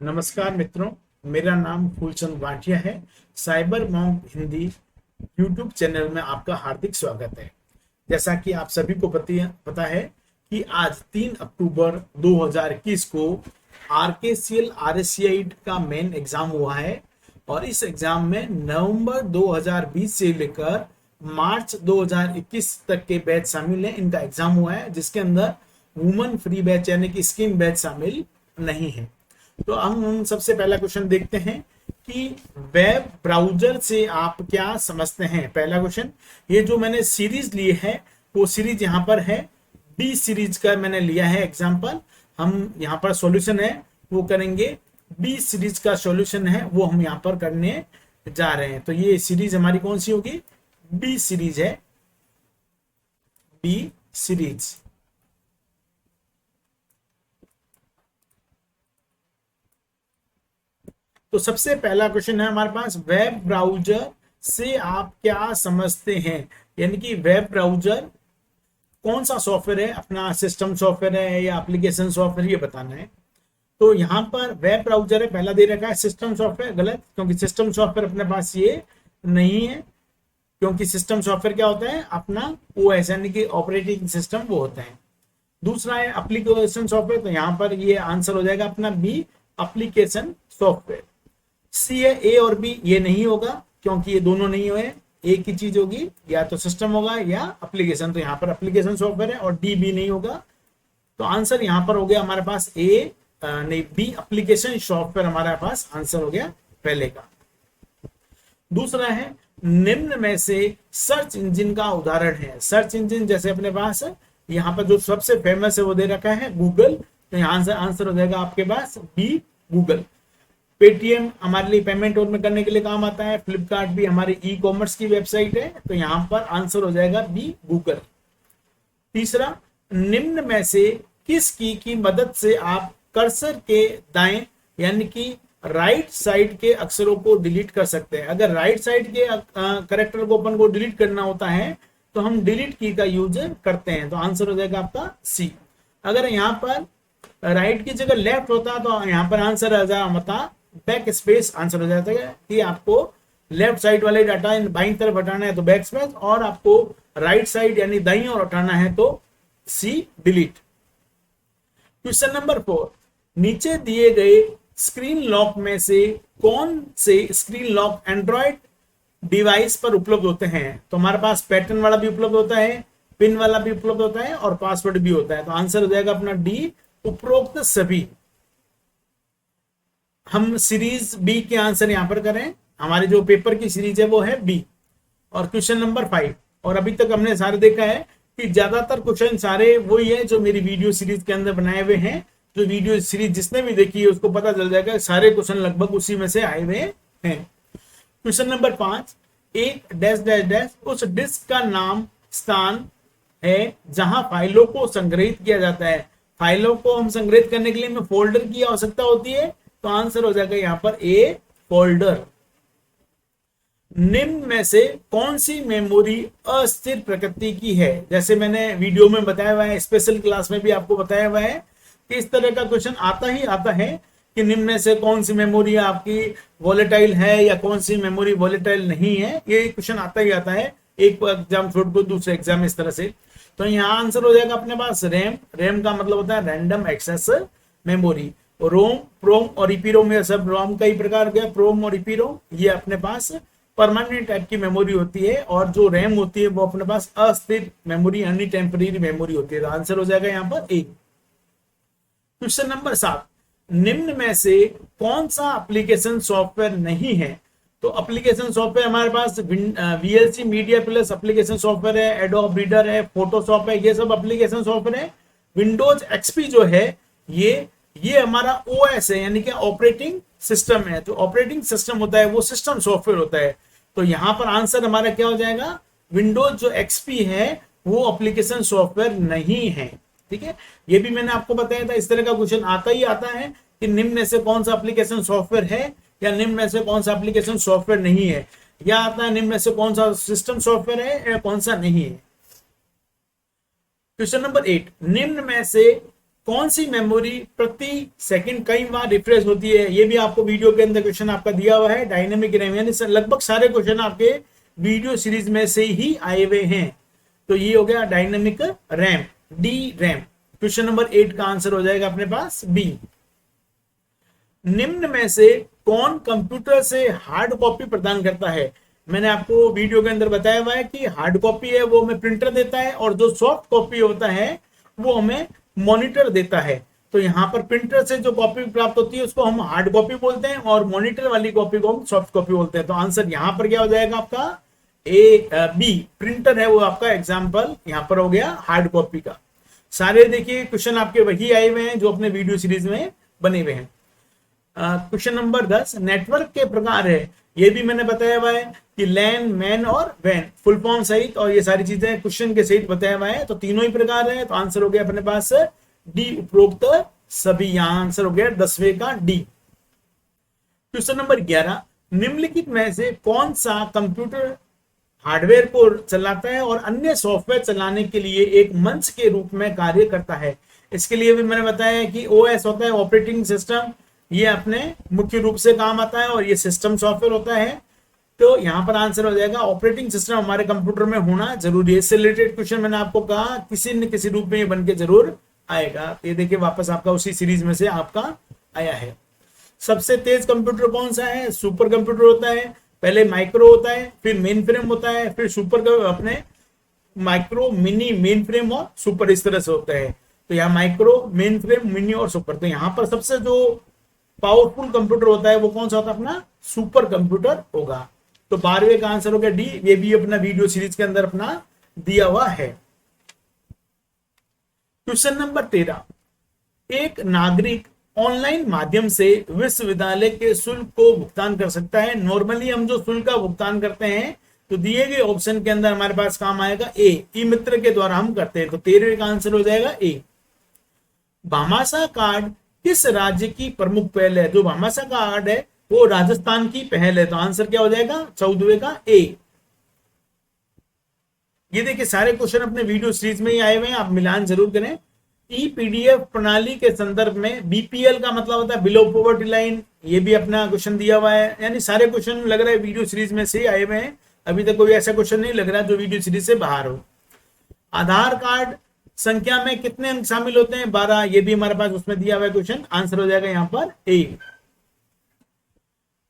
नमस्कार मित्रों, मेरा नाम फूलचंद भाटिया है। Cyber monk Hindi YouTube channel में आपका हार्दिक स्वागत है। जैसा कि आप सभी को पता है कि आज 3 अक्टूबर 2021 को आरकेसीएल आरएससीआई का मेन एग्जाम हुआ है और इस एग्जाम में नवंबर 2020 से लेकर मार्च 2021 तक के बैच शामिल है। इनका एग्जाम हुआ है जिसके अंदर वुमेन फ्री बैच यानी कि स्कीम बैच शामिल नहीं है। तो हम सबसे पहला क्वेश्चन देखते हैं कि वेब ब्राउजर से आप क्या समझते हैं। पहला क्वेश्चन, ये जो मैंने सीरीज ली है वो सीरीज यहाँ पर है, बी सीरीज का मैंने लिया है एग्जांपल। हम यहाँ पर सॉल्यूशन है वो करेंगे, बी सीरीज का सॉल्यूशन है वो हम यहाँ पर करने जा रहे हैं। तो ये सीरीज हमारी कौन सी होगी? बी सीरीज है, बी सीरीज। तो सबसे पहला क्वेश्चन है हमारे पास, वेब ब्राउजर से आप क्या समझते हैं। यानी कि वेब ब्राउजर कौन सा सॉफ्टवेयर है, अपना सिस्टम सॉफ्टवेयर है या एप्लीकेशन सॉफ्टवेयर, ये बताना है। तो यहाँ पर वेब ब्राउजर है, पहला दे रखा है सिस्टम सॉफ्टवेयर, गलत, क्योंकि सिस्टम सॉफ्टवेयर अपने पास ये नहीं है। क्योंकि सिस्टम सॉफ्टवेयर क्या होता है, अपना ओएस यानी कि ऑपरेटिंग सिस्टम वो होता है। दूसरा है एप्लीकेशन सॉफ्टवेयर, तो यहाँ पर ये आंसर हो जाएगा अपना बी, एप्लीकेशन सॉफ्टवेयर। सी है ए और बी, ये नहीं होगा क्योंकि ये दोनों नहीं हुए, एक ही चीज होगी, या तो सिस्टम होगा या एप्लीकेशन। तो यहाँ पर एप्लीकेशन सॉफ्टवेयर है और डी बी नहीं होगा। तो आंसर यहाँ पर हो गया हमारे पास ए, नहीं बी, एप्लीकेशन सॉफ्टवेयर हमारे पास आंसर हो गया पहले का। दूसरा है, निम्न में से सर्च इंजन का उदाहरण है। सर्च इंजन जैसे अपने पास यहाँ पर जो सबसे फेमस है वो दे रखा है गूगल, तो यहाँ से आंसर हो जाएगा आपके पास बी, गूगल। पेटीएम हमारे लिए पेमेंट में करने के लिए काम आता है। फ्लिपकार्ट भी हमारी ई कॉमर्स की वेबसाइट है, तो यहां पर आंसर हो जाएगा बी, गूगल। तीसरा, निम्न में से किस की मदद से आप कर्सर के दाएं यानी कि राइट साइड के अक्षरों को डिलीट कर सकते हैं। अगर राइट साइड के करेक्टर को अपन को डिलीट करना होता है तो हम डिलीट की का यूज करते हैं, तो आंसर हो जाएगा आपका सी। अगर यहाँ पर राइट की जगह लेफ्ट होता तो यहाँ पर आंसर आ जाता बैक स्पेस, आंसर हो जाता है कि आपको लेफ्ट साइड वाले डाटा बाईं तरफ हटाना है तो बैक स्पेस, और आपको राइट साइड यानी दाईं ओर हटाना है तो सी, डिलीट। क्वेश्चन नंबर 4, नीचे दिए गए स्क्रीन लॉक में से कौन से स्क्रीन लॉक एंड्रॉइड डिवाइस पर उपलब्ध होते हैं। तो हमारे पास पैटर्न वाला भी उपलब्ध होता है, पिन वाला भी उपलब्ध होता है और पासवर्ड भी होता है, तो आंसर हो जाएगा अपना डी, उपरोक्त सभी। हम सीरीज बी के आंसर यहां पर करें, हमारे जो पेपर की सीरीज है वो है बी। और क्वेश्चन नंबर 5, और अभी तक हमने सारे देखा है कि ज्यादातर क्वेश्चन सारे वही है जो मेरी वीडियो सीरीज के अंदर बनाए हुए हैं। जो वीडियो सीरीज जिसने भी देखी है उसको पता चल जाएगा सारे क्वेश्चन लगभग उसी में से आए हुए हैं। क्वेश्चन नंबर 5, एक डैश डैश डैश उस डिस्क का नाम स्थान है जहां फाइलों को संग्रहित किया जाता है। फाइलों को हम संग्रहित करने के लिए हमें फोल्डर की आवश्यकता होती है, तो आंसर हो जाएगा यहां पर ए, फोल्डर। निम्न में से कौन सी मेमोरी अस्थिर प्रकृति की है। जैसे मैंने वीडियो में बताया हुआ है, स्पेशल क्लास में भी आपको बताया हुआ है कि इस तरह का क्वेश्चन आता ही आता है कि निम्न में से कौन सी मेमोरी आपकी वॉलेटाइल है या कौन सी मेमोरी वॉलेटाइल नहीं है। ये क्वेश्चन आता ही आता है, एक एग्जाम छोड़ को दूसरे एग्जाम इस तरह से। तो यहाँ आंसर हो जाएगा अपने पास रैम। रैम का मतलब होता है रैंडम एक्सेस मेमोरी। रोम, प्रोम और ईपीरोम, ये सब रोम का ही प्रकार गया। प्रोम और ईपीरोम ये अपने पास परमानेंट टाइप की मेमोरी होती है, और जो रैम होती है वो अपने पास अस्थिर मेमोरी यानी टेम्परेरी मेमोरी होती है, तो आंसर हो जाएगा यहाँ पर ए। क्वेश्चन नंबर 7, निम्न में से कौन सा एप्लीकेशन सॉफ्टवेयर नहीं है। तो एप्लीकेशन सॉफ्टवेयर हमारे पास VLC media plus application software है, एडोब रीडर है, फोटोशॉप है, ये सब एप्लीकेशन सॉफ्टवेयर है। विंडोज एक्सपी जो है ये हमारा ओएस है यानी कि ऑपरेटिंग सिस्टम है। तो ऑपरेटिंग सिस्टम होता है वो सिस्टम सॉफ्टवेयर होता है, तो यहां पर आंसर हमारा क्या हो जाएगा, विंडोज जो एक्सपी है वो एप्लीकेशन सॉफ्टवेयर नहीं है। ठीक है, ये भी मैंने आपको बताया था, इस तरह का क्वेश्चन आता ही आता है कि निम्न में से कौन सा एप्लीकेशन सॉफ्टवेयर है या निम्न में से कौन सा एप्लीकेशन सॉफ्टवेयर नहीं है, या आता है निम्न में से कौन सा सिस्टम सॉफ्टवेयर है या कौन सा नहीं है। क्वेश्चन नंबर 8, निम्न में से कौन सी मेमोरी प्रति सेकंड कई बार रिफ्रेश होती है? ये भी आपको वीडियो के अंदर क्वेश्चन आपका दिया हुआ है। डायनेमिक रैम, यानी लगभग सारे क्वेश्चन आपके वीडियो सीरीज में से ही आए हुए हैं। तो ये हो गया dynamic RAM, D RAM. Question number 8 का आंसर हो जाएगा अपने पास बी। निम्न में से कौन कंप्यूटर से हार्ड कॉपी प्रदान करता है? मैंने आपको वीडियो के अंदर बताया हुआ है कि हार्ड कॉपी है वो हमें प्रिंटर देता है, और जो सॉफ्ट कॉपी होता है वो हमें मॉनिटर देता है। तो यहाँ पर प्रिंटर से जो कॉपी प्राप्त होती है उसको हम हार्ड कॉपी बोलते हैं, और मॉनिटर वाली कॉपी को हम सॉफ्ट कॉपी बोलते हैं। तो आंसर यहाँ पर क्या हो जाएगा आपका? बी, प्रिंटर है वो आपका एग्जाम्पल यहाँ पर हो गया हार्ड कॉपी का। सारे देखिए क्वेश्चन आपके वही आए हुए हैं जो अपने वीडियो सीरीज में बने हुए हैं। क्वेश्चन नंबर 10, नेटवर्क के प्रकार है। ये भी मैंने बताया हुआ है कि लैन, मैन और वैन, फुल फॉर्म सहित, और ये सारी चीजें क्वेश्चन के सहित बताया हुआ है। तो तीनों ही प्रकार है। तो आंसर हो गया अपने पास डी, उपरोक्त सभी। यहां आंसर हो गया 10वें का डी। क्वेश्चन नंबर 11, निम्नलिखित में से कौन सा कंप्यूटर हार्डवेयर को चलाता है और अन्य सॉफ्टवेयर चलाने के लिए एक मंच के रूप में कार्य करता है? इसके लिए भी मैंने बताया है कि ओएस होता है, ऑपरेटिंग सिस्टम, ये अपने मुख्य रूप से काम आता है, और ये सिस्टम सॉफ्टवेयर होता है। तो यहाँ पर आंसर हो जाएगा ऑपरेटिंग सिस्टम हमारे कंप्यूटर में होना जरूरी है। इससे रिलेटेड क्वेश्चन मैंने आपको कहा किसी न किसी रूप में ये बन के जरूर आएगा। ये देखिए वापस आपका उसी सीरीज में से आपका आया है। सबसे तेज कंप्यूटर कौन सा है? सुपर कंप्यूटर होता है। पहले माइक्रो होता है, फिर मेन फ्रेम होता है, फिर सुपर, अपने माइक्रो, मिनी, मेन फ्रेम और सुपर, इस तरह से होता है। तो यहाँ माइक्रो, मेन फ्रेम, मिनी और सुपर। तो यहाँ पर सबसे जो पावरफुल कंप्यूटर होता है वो कौन सा होता है? अपना सुपर कंप्यूटर होगा। तो 12वें का आंसर हो गया डी। ये भी अपना वीडियो सीरीज के अंदर अपना दिया हुआ है। क्वेश्चन नंबर 13, एक नागरिक ऑनलाइन माध्यम से विश्वविद्यालय के शुल्क को भुगतान कर सकता है। नॉर्मली हम जो शुल्क का भुगतान करते हैं तो दिए गए ऑप्शन के अंदर हमारे पास काम आएगा ए, ई मित्र के द्वारा हम करते हैं। तो 13वें का आंसर हो जाएगा ए। भामाशाह कार्ड किस राज्य की प्रमुख पहल है? जो भामाशाह कार्ड है वो राजस्थान की पहल है। तो आंसर क्या हो जाएगा? 14वें का ए। ये देखिए सारे क्वेश्चन अपने वीडियो सीरीज में ही आए हुए हैं, आप मिलान जरूर करें। ई पीडीएफ प्रणाली के संदर्भ में बीपीएल का मतलब होता है बिलो पॉवर्टी लाइन। ये भी अपना क्वेश्चन दिया हुआ है। यानी सारे क्वेश्चन लग रहा है वीडियो सीरीज में से ही आए हुए हैं। अभी तक कोई ऐसा क्वेश्चन नहीं लग रहा जो वीडियो सीरीज से बाहर हो। आधार कार्ड संख्या में कितने अंक शामिल होते हैं? 12। ये भी हमारे पास उसमें दिया हुआ है क्वेश्चन। आंसर हो जाएगा यहाँ पर ए।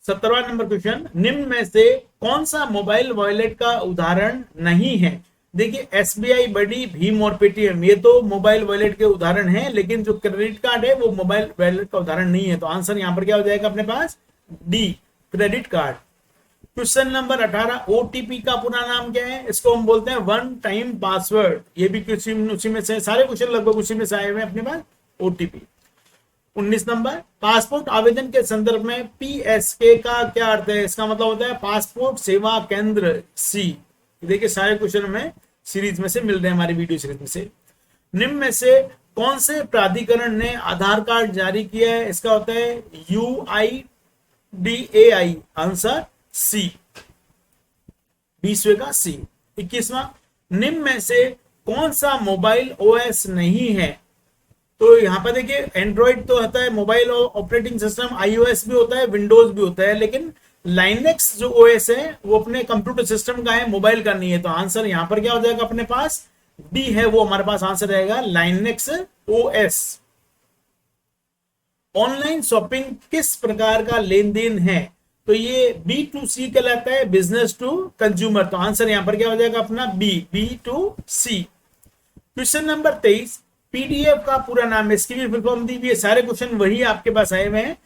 17वां नंबर क्वेश्चन, निम्न में से कौन सा मोबाइल वॉलेट का उदाहरण नहीं है? देखिए एसबीआई, बड़ी भीम और पेटीएम ये तो मोबाइल वॉलेट के उदाहरण हैं, लेकिन जो क्रेडिट कार्ड है वो मोबाइल वॉलेट का उदाहरण नहीं है। तो आंसर यहाँ पर क्या हो जाएगा अपने पास? D, credit card. Question number 18, OTP का पूरा नाम क्या है? इसको हम बोलते हैं वन टाइम पासवर्ड। ये भी उसी में से सारे क्वेश्चन लगभग उसी में से आए हुए हैं अपने पास, ओटीपी। 19 नंबर, पासपोर्ट आवेदन के संदर्भ में पीएसके का क्या अर्थ है? इसका मतलब होता है पासपोर्ट सेवा केंद्र, सी। देखिए सारे क्वेश्चन में सीरीज में से मिल रहे हैं, हमारी वीडियो सीरीज में से। निम्न में से कौन से प्राधिकरण ने आधार कार्ड जारी किया है? इसका होता है UIDAI। आंसर सी, 20वें का सी। 21वां, निम्न में से कौन सा मोबाइल ओएस नहीं है? तो यहाँ पर देखिए एंड्रॉइड तो होता है मोबाइल ऑपरेटिंग सिस्टम, iOS भी होता है, विंडोज भी होता है, लेकिन लाइनेक्स जो ओएस है वो अपने कंप्यूटर सिस्टम का है, मोबाइल का नहीं है। तो आंसर यहाँ पर क्या हो जाएगा अपने पास? डी है वो हमारे पास आंसर रहेगा, लाइनेक्स ओएस। ऑनलाइन शॉपिंग किस प्रकार का लेन देन है? तो ये B2C कहलाता है, बिजनेस टू कंज्यूमर। तो आंसर यहां पर क्या हो जाएगा अपना? B, B2C। Question number 23, PDF का पूरा नाम है, इसकी भी फुल फॉर्म दी हुई है। सारे क्वेश्चन वही आपके पास आए हुए हैं।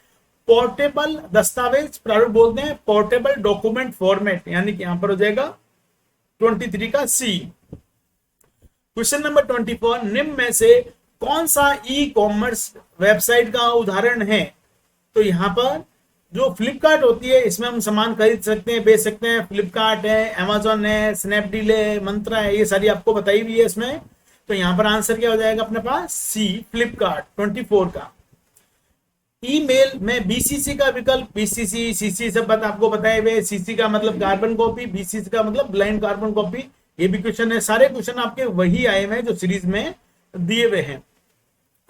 पोर्टेबल दस्तावेज प्रारूप बोलते हैं, पोर्टेबल डॉक्यूमेंट फॉर्मेट, यानी कि यहां पर हो जाएगा 23 का सी। क्वेश्चन नंबर 24, निम्न में से कौन सा ई कॉमर्स वेबसाइट का उदाहरण है? तो यहां पर जो फ्लिपकार्ट होती है इसमें हम सामान खरीद सकते हैं, बेच सकते हैं। फ्लिपकार्ट है, अमेजोन है, स्नैपडील है, मंत्रा है, ये सारी आपको बताई हुई है इसमें। तो यहां पर आंसर क्या हो जाएगा अपने पास? सी, फ्लिपकार्ट 24 का। ईमेल में बीसीसी का विकल्प, बीसीसी, सीसी सब बात आपको बताए हुए। सीसी का मतलब कार्बन कॉपी, बीसीसी का मतलब ब्लाइंड कार्बन कॉपी। ये भी क्वेश्चन है, सारे क्वेश्चन आपके वही आए हुए हैं जो सीरीज में दिए हुए हैं।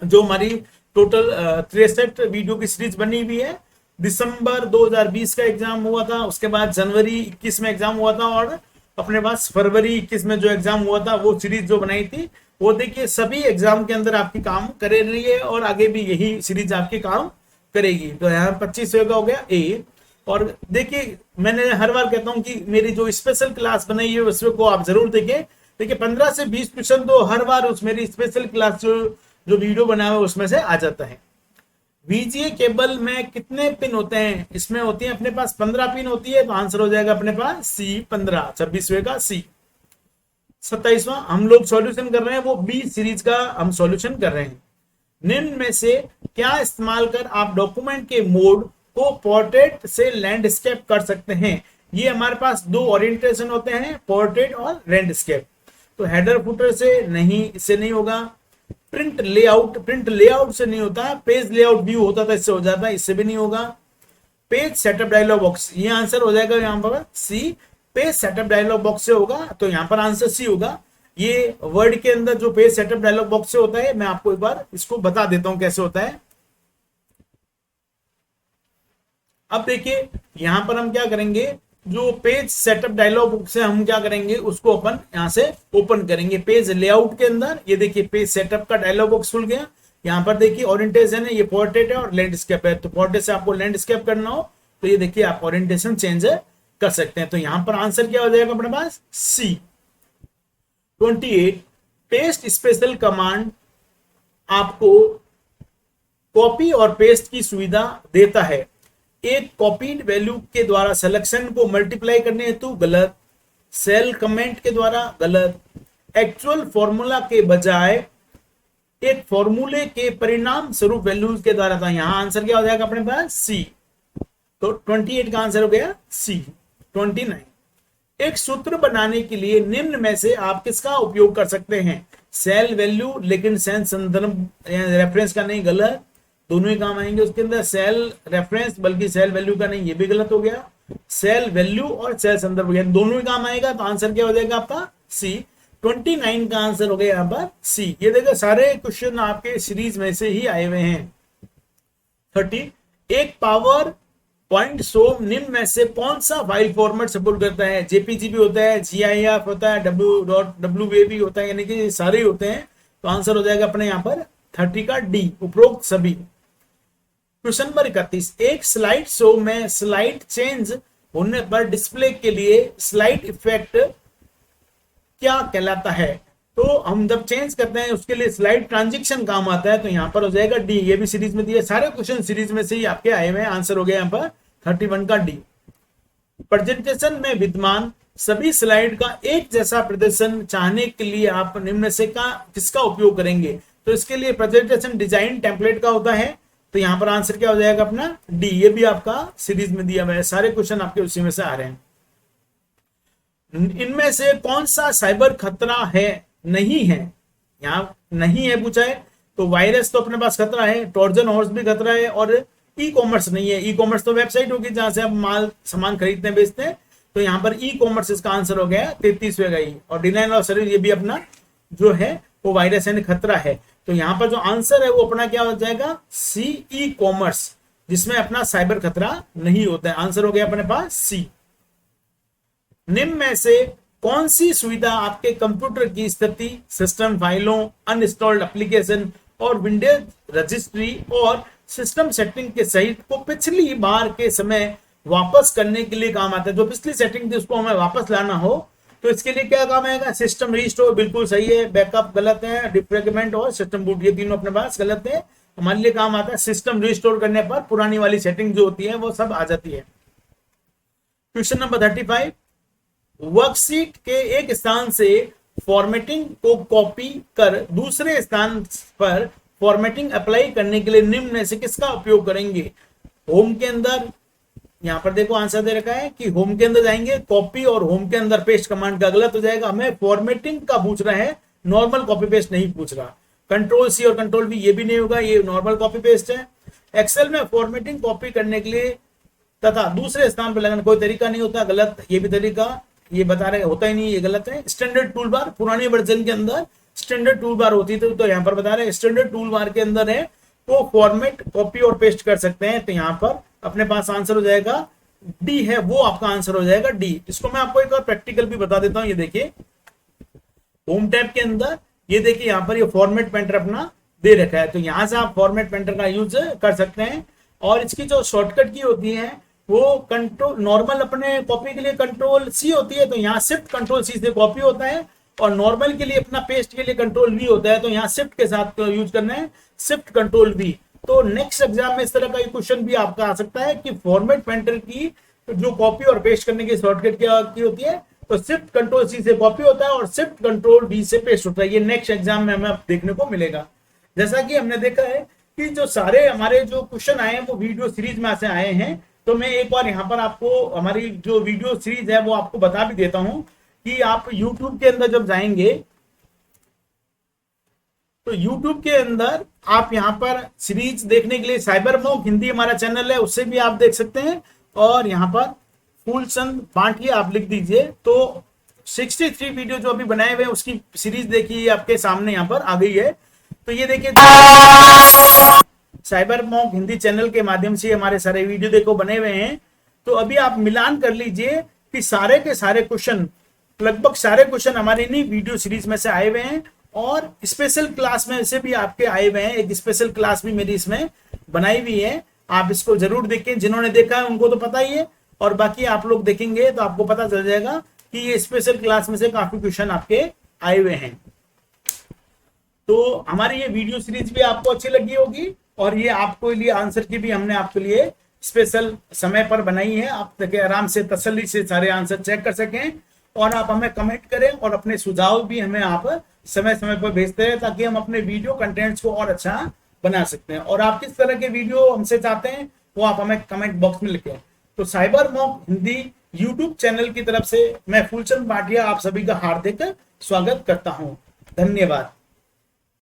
जो हमारी टोटल 63 वीडियो की सीरीज बनी हुई है। दिसंबर 2020 का एग्जाम हुआ था, उसके बाद जनवरी 21 में एग्जाम हुआ था, और अपने पास फरवरी 21 में जो एग्जाम हुआ था वो सीरीज जो बनाई थी, वो देखिए सभी एग्जाम के अंदर आपकी काम करे रही है और आगे भी यही सीरीज आपके काम करेगी। तो यहाँ 25 का हो गया ए। और देखिए मैंने हर बार कहता हूँ कि मेरी जो स्पेशल क्लास बनाई है उसमें को आप जरूर देखें। देखिए 15 से 20 क्वेश्चन तो हर बार उस मेरी स्पेशल क्लास जो वीडियो बना हुआ है उसमें से आ जाता है। वीजीए केबल में कितने पिन होते हैं? इसमें होती है अपने पास 15 पिन होती है, तो आंसर हो जाएगा अपने पास सी 15, 26वें का सी। 27वां हम लोग सॉल्यूशन कर रहे हैं, वो बी सीरीज का हम सॉल्यूशन कर रहे हैं। निम्न में से क्या इस्तेमाल कर आप डॉक्यूमेंट के मोड को पोर्ट्रेट से लैंडस्केप कर सकते हैं? ये हमारे पास दो ओरिएंटेशन होते हैं, पोर्ट्रेट और लैंडस्केप। तो हेडर फुटर से नहीं, इससे नहीं होगा। प्रिंट लेआउट से नहीं होता। पेज लेआउट व्यू होता था, इससे हो जाता है, इससे भी नहीं होगा। पेज सेटअप डायलॉग बॉक्स, ये आंसर हो जाएगा यहाँ पर सी। पेज सेटअप डायलॉग बॉक्स से होगा, तो यहाँ पर आंसर सी होगा। ये वर्ड के अंदर जो पेज सेटअप डायलॉग बॉक्स से होता है, मैं आपको एक बार इसको बता देता हूं कैसे होता है। अब देखिए यहां पर हम क्या करेंगे, जो पेज सेटअप डायलॉग बॉक्स से हम क्या करेंगे, उसको अपन यहां से ओपन करेंगे पेज लेआउट के अंदर। ये देखिए पेज सेटअप का डायलॉग बॉक्स खुल गया। यहाँ पर देखिए ओरिएंटेशन है, ये पोर्ट्रेट है और लैंडस्केप है। तो पोर्ट्रेट से आपको लैंडस्केप करना हो तो ये देखिए आप ओरिएंटेशन चेंज कर सकते हैं। तो यहां पर आंसर क्या हो जाएगा अपने पास सी। 28 पेस्ट स्पेशल कमांड आपको कॉपी और पेस्ट की सुविधा देता है। एक कॉपीड वैल्यू के द्वारा सिलेक्शन को मल्टीप्लाई करने हेतु गलत। सेल कमेंट के द्वारा गलत। एक्चुअल फॉर्मूला के बजाय एक फॉर्मूले के परिणाम स्वरूप वैल्यूज के द्वारा था। यहां आंसर क्या हो जाएगा अपने पास सी। तो 28 का आंसर हो गया सी। 29 एक सूत्र बनाने के लिए निम्न में से आप किसका उपयोग कर सकते हैं? सेल वैल्यू, लेकिन सेल संदर्भ रेफरेंस का नहीं, गलत। दोनों ही काम आएंगे उसके अंदर, सेल रेफरेंस बल्कि सेल वैल्यू का नहीं, ये भी गलत हो गया। सेल वैल्यू और सेल संदर्भ दोनों ही काम आएगा, तो आंसर क्या हो जाएगा आपका सी। 29 का आंसर हो गया यहाँ पर सी। ये देखो सारे क्वेश्चन आपके सीरीज में से ही आए हुए हैं। 30 एक पावर पॉइंट शो निम्न में से कौन सा फाइल फॉर्मेट सपोर्ट करता है? जेपीजी भी होता है, GIF होता है, WWAV होता है, यानी कि सारे होते हैं। तो आंसर हो जाएगा अपने यहाँ पर 30 का डी, उपरोक्त सभी। क्वेश्चन नंबर 31 एक स्लाइड शो में स्लाइड चेंज होने पर डिस्प्ले के लिए स्लाइड इफेक्ट क्या कहलाता है? तो हम जब चेंज करते हैं उसके लिए स्लाइड ट्रांजिशन काम आता है। तो यहाँ पर हो जाएगा डी। ये भी सीरीज में दिया, सारे क्वेश्चन सीरीज में से ही आपके आए हुए हैं। आंसर हो गया यहाँ पर 31 का डी। प्रेजेंटेशन में विद्यमान सभी स्लाइड का एक जैसा प्रदर्शन चाहने के लिए आप निम्न से किसका उपयोग करेंगे? तो इसके लिए प्रेजेंटेशन डिजाइन टेम्पलेट का होता है। तो यहाँ पर आंसर क्या हो जाएगा अपना डी। ये भी आपका सीरीज में दिया हुआ है, सारे क्वेश्चन आपके उसी में से आ रहे हैं। इनमें से कौन सा साइबर खतरा है, नहीं है? यहाँ नहीं है पूछा है, तो वायरस तो अपने पास खतरा है, ट्रोजन हॉर्स भी खतरा है, और ई कॉमर्स नहीं है। ई कॉमर्स तो वेबसाइट होगी जहां से आप माल सामान खरीदते हैं बेचते हैं। तो यहाँ पर ई कॉमर्स इसका आंसर हो गया 33वें का ही। और डिनाइल ऑफ सर्विस ये भी अपना जो है वो वायरस यानी खतरा है। तो यहाँ पर जो आंसर है वो अपना क्या हो जाएगा सी, ई कॉमर्स, जिसमें अपना साइबर खतरा नहीं होता है। आंसर हो गया अपने पास सी। निम्न में से कौन सी सुविधा आपके कंप्यूटर की स्थिति, सिस्टम फाइलों, अनइंस्टॉल्ड एप्लीकेशन और विंडोज रजिस्ट्री और सिस्टम सेटिंग के सहित को पिछली बार के समय वापस करने के लिए काम आता है? जो पिछली सेटिंग थी उसको हमें वापस लाना हो तो इसके लिए क्या काम आएगा? सिस्टम रीस्टोर बिल्कुल सही है, बैकअप गलत है, डिफ्रेगमेंट और सिस्टम बूट ये तीनों अपने पास गलत है। हमारे लिए काम आता है सिस्टम रीस्टोर करने पर पुरानी वाली सेटिंग जो होती है वो सब आ जाती है। क्वेश्चन नंबर 35 वर्कशीट के एक स्थान से फॉर्मेटिंग को कॉपी कर दूसरे स्थान पर फॉर्मेटिंग अप्लाई करने के लिए निम्न में से किसका उपयोग करेंगे? होम के अंदर, यहां पर देखो आंसर दे रखा है कि होम के अंदर जाएंगे कॉपी, और होम के अंदर पेस्ट कमांड का गलत हो जाएगा। हमें फॉर्मेटिंग का पूछ रहा है, नॉर्मल कॉपी पेस्ट नहीं पूछ रहा। कंट्रोल सी और कंट्रोल वी ये भी नहीं होगा, ये नॉर्मल कॉपी पेस्ट है। एक्सेल में फॉर्मेटिंग कॉपी करने के लिए तथा दूसरे स्थान पर लगाने कोई तरीका नहीं होता, गलत। ये भी तरीका ये बता रहे होता ही नहीं, ये गलत है। स्टैंडर्ड टूल बार पुराने वर्जन के अंदर स्टैंडर्ड टूल बार होती है, तो यहाँ पर बता रहे हैं स्टैंडर्ड टूल बार के अंदर है वो फॉर्मेट कॉपी और पेस्ट कर सकते हैं। तो यहाँ पर अपने पास आंसर हो जाएगा डी है, वो आपका आंसर हो जाएगा डी। इसको मैं आपको एक और प्रैक्टिकल भी बता देता हूँ। ये देखिए होम टैब के अंदर ये देखिए यहाँ पर ये फॉर्मेट पेंटर अपना दे रखा है, तो यहाँ से आप फॉर्मेट पेंटर का यूज कर सकते हैं। और इसकी जो शॉर्टकट की होती है वो कंट्रोल, नॉर्मल अपने कॉपी के लिए कंट्रोल सी होती है, तो यहाँ शिफ्ट कंट्रोल सी से कॉपी होता है, और नॉर्मल के लिए अपना पेस्ट के लिए कंट्रोल वी होता है, तो यहाँ शिफ्ट के साथ यूज करना है, शिफ्ट कंट्रोल वी। तो नेक्स्ट एग्जाम में इस तरह का क्वेश्चन भी आपका आ सकता है कि फॉर्मेट पेंटर की जो कॉपी और पेस्ट करने की शॉर्टकट क्या की होती है, तो शिफ्ट कंट्रोल सी से कॉपी होता है और शिफ्ट कंट्रोल वी से पेस्ट होता है। ये नेक्स्ट एग्जाम में हमें देखने को मिलेगा। जैसा कि हमने देखा है कि जो सारे हमारे जो क्वेश्चन आए हैं वो वीडियो सीरीज में से आए हैं, तो मैं एक बार यहाँ पर आपको हमारी जो वीडियो सीरीज है वो आपको बता भी देता हूं कि आप YouTube के अंदर जब जाएंगे तो YouTube के अंदर आप यहाँ पर सीरीज देखने के लिए साइबर मॉक हिंदी हमारा चैनल है, उससे भी आप देख सकते हैं। और यहाँ पर फूलचंद भाटिया आप लिख दीजिए तो 63 वीडियो जो अभी बनाए हुए हैं उसकी सीरीज देखिए आपके सामने यहाँ पर आ गई है। तो ये देखिए साइबर मॉक हिंदी चैनल के माध्यम से हमारे सारे वीडियो देखो बने हुए हैं। तो अभी आप मिलान कर लीजिए कि सारे के सारे क्वेश्चन, लगभग सारे क्वेश्चन हमारे इन्हीं वीडियो सीरीज में से आए हुए हैं, और स्पेशल क्लास में से भी आपके आए हुए हैं। एक स्पेशल क्लास भी मेरी इसमें बनाई हुई है, आप इसको जरूर देखें। जिन्होंने देखा है उनको तो पता ही है, और बाकी आप लोग देखेंगे तो आपको पता चल जाएगा कि ये स्पेशल क्लास में से काफी क्वेश्चन आपके आए हुए हैं। तो हमारी ये वीडियो सीरीज भी आपको अच्छी लगी होगी, और ये आपको लिए आंसर की भी हमने आपके लिए स्पेशल समय पर बनाई है। आप देखिए आराम से तसल्ली से सारे आंसर चेक कर सकें, और आप हमें कमेंट करें और अपने सुझाव भी हमें आप समय समय पर भेजते रहे, ताकि हम अपने वीडियो कंटेंट्स को और अच्छा बना सकते हैं। और आप किस तरह के वीडियो हमसे चाहते हैं वो आप हमें कमेंट बॉक्स में लिखें। तो cyber mock Hindi YouTube channel की तरफ से मैं फूलचंद भाटिया आप सभी का हार्दिक स्वागत करता हूं। धन्यवाद।